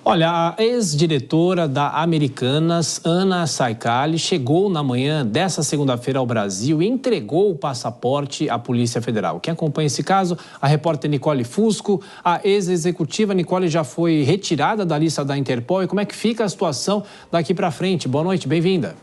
Olha, a ex-diretora da Americanas, Ana Saicali, chegou na manhã dessa segunda-feira ao Brasil e entregou o passaporte à Polícia Federal. Quem acompanha esse caso, a repórter Nicole Fusco. A ex-executiva Nicole já foi retirada da lista da Interpol. E como é que fica a situação daqui para frente? Boa noite, bem-vinda.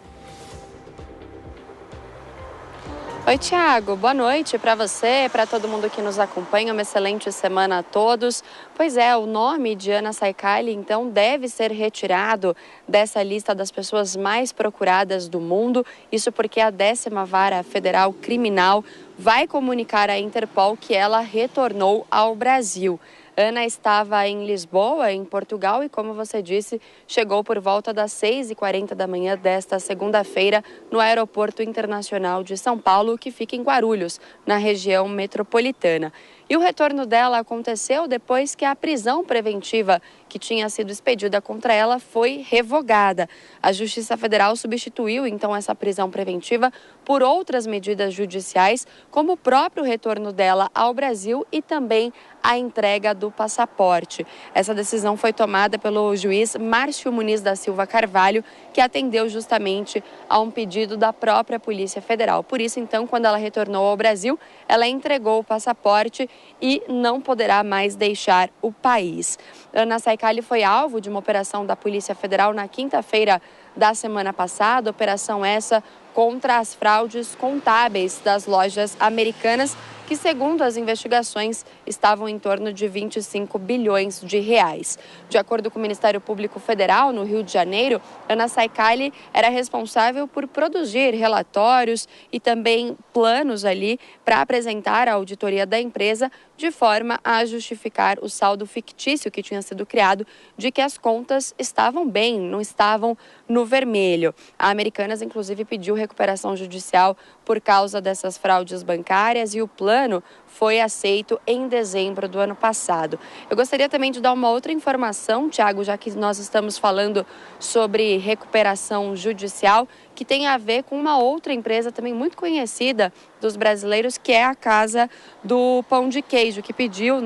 Oi, Thiago. Boa noite para você, para todo mundo que nos acompanha. Uma excelente semana a todos. Pois é, o nome de Ana Saicali, então, deve ser retirado dessa lista das pessoas mais procuradas do mundo. Isso porque a 10ª Vara Federal Criminal vai comunicar à Interpol que ela retornou ao Brasil. Ana estava em Lisboa, em Portugal, e como você disse, chegou por volta das 6h40 da manhã desta segunda-feira no Aeroporto Internacional de São Paulo, que fica em Guarulhos, na região metropolitana. E o retorno dela aconteceu depois que a prisão preventiva que tinha sido expedida contra ela foi revogada. A Justiça Federal substituiu, então, essa prisão preventiva por outras medidas judiciais, como o próprio retorno dela ao Brasil e também a entrega do passaporte. Essa decisão foi tomada pelo juiz Márcio Muniz da Silva Carvalho, que atendeu justamente a um pedido da própria Polícia Federal. Por isso, então, quando ela retornou ao Brasil, ela entregou o passaporte e não poderá mais deixar o país. Ana Saicali foi alvo de uma operação da Polícia Federal na quinta-feira da semana passada, operação essa contra as fraudes contábeis das lojas Americanas, que, segundo as investigações, estavam em torno de 25 bilhões de reais. De acordo com o Ministério Público Federal, no Rio de Janeiro, Ana Saicali era responsável por produzir relatórios e também planos ali para apresentar à auditoria da empresa, de forma a justificar o saldo fictício que tinha sido criado de que as contas estavam bem, não estavam no vermelho. A Americanas, inclusive, pediu recuperação judicial por causa dessas fraudes bancárias e o plano foi aceito em dezembro do ano passado. Eu gostaria também de dar uma outra informação, Thiago, já que nós estamos falando sobre recuperação judicial, que tem a ver com uma outra empresa também muito conhecida dos brasileiros, que é a Casa do Pão de Queijo, que pediu,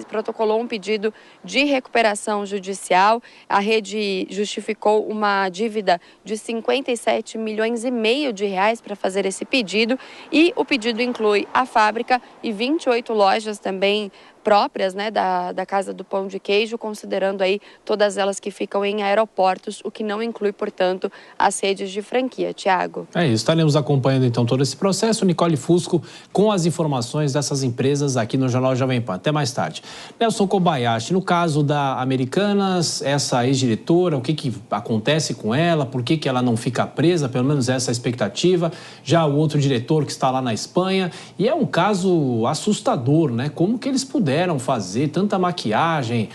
protocolou um pedido de recuperação judicial. A rede justificou uma dívida de 57 milhões e meio de reais para fazer esse pedido, e o pedido inclui a fábrica e 28 lojas também próprias, da Casa do Pão de Queijo, considerando aí todas elas que ficam em aeroportos, o que não inclui, portanto, as redes de franquia. Thiago. É isso, estaremos acompanhando então todo esse processo. Nicole Fusco com as informações dessas empresas aqui no Jornal Jovem Pan. Até mais tarde. Nelson Kobayashi, no caso da Americanas, essa ex-diretora, o que acontece com ela, por que ela não fica presa, pelo menos essa é a expectativa. Já o outro diretor que está lá na Espanha, e é um caso assustador, Como que eles puderam fazer tanta maquiagem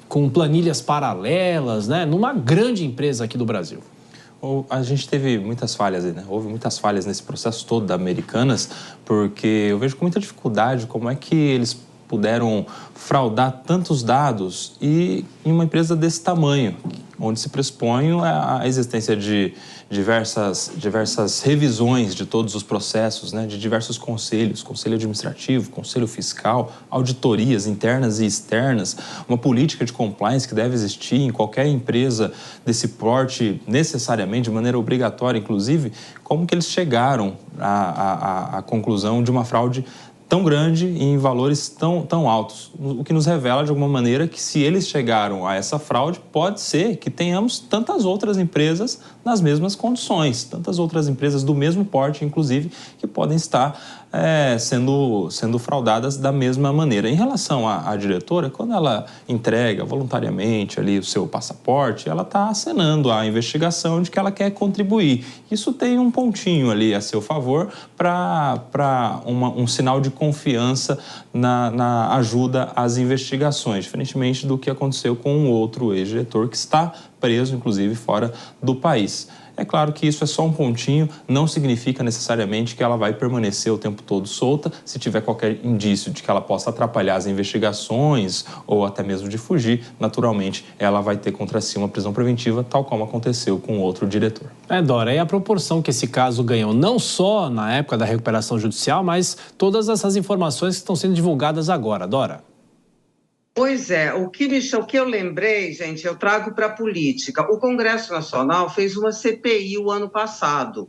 com planilhas paralelas, numa grande empresa aqui do Brasil? A gente teve muitas falhas, Houve muitas falhas nesse processo todo da Americanas, porque eu vejo com muita dificuldade como é que eles puderam fraudar tantos dados e em uma empresa desse tamanho, onde se pressupõe a existência de diversas revisões de todos os processos, de diversos conselhos, conselho administrativo, conselho fiscal, auditorias internas e externas, uma política de compliance que deve existir em qualquer empresa desse porte, necessariamente, de maneira obrigatória, inclusive. Como que eles chegaram à conclusão de uma fraude tão grande e em valores tão altos, o que nos revela de alguma maneira que, se eles chegaram a essa fraude, pode ser que tenhamos tantas outras empresas nas mesmas condições, tantas outras empresas do mesmo porte, inclusive, que podem estar sendo fraudadas da mesma maneira. Em relação à diretora, quando ela entrega voluntariamente ali o seu passaporte, ela está acenando à investigação de que ela quer contribuir. Isso tem um pontinho ali a seu favor para um sinal de confiança na ajuda às investigações, diferentemente do que aconteceu com um outro ex-diretor que está preso, inclusive, fora do país. É claro que isso é só um pontinho, não significa necessariamente que ela vai permanecer o tempo todo solta. Se tiver qualquer indício de que ela possa atrapalhar as investigações ou até mesmo de fugir, naturalmente ela vai ter contra si uma prisão preventiva, tal como aconteceu com outro diretor. Dora, e a proporção que esse caso ganhou, não só na época da recuperação judicial, mas todas essas informações que estão sendo divulgadas agora, Dora? Pois é, o que eu lembrei, gente, eu trago para a política. O Congresso Nacional fez uma CPI o ano passado.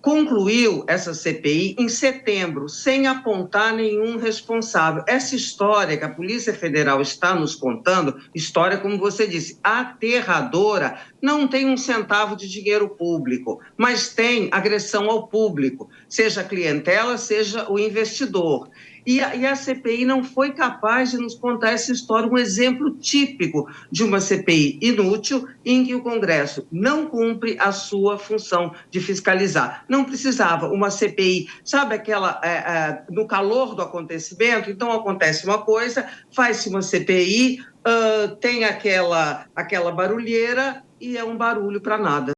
Concluiu essa CPI em setembro, sem apontar nenhum responsável. Essa história que a Polícia Federal está nos contando, história, como você disse, aterradora, não tem um centavo de dinheiro público, mas tem agressão ao público, seja a clientela, seja o investidor. E a CPI não foi capaz de nos contar essa história, um exemplo típico de uma CPI inútil em que o Congresso não cumpre a sua função de fiscalizar. Não precisava uma CPI, sabe aquela, no calor do acontecimento, então acontece uma coisa, faz-se uma CPI, tem aquela barulheira e é um barulho para nada.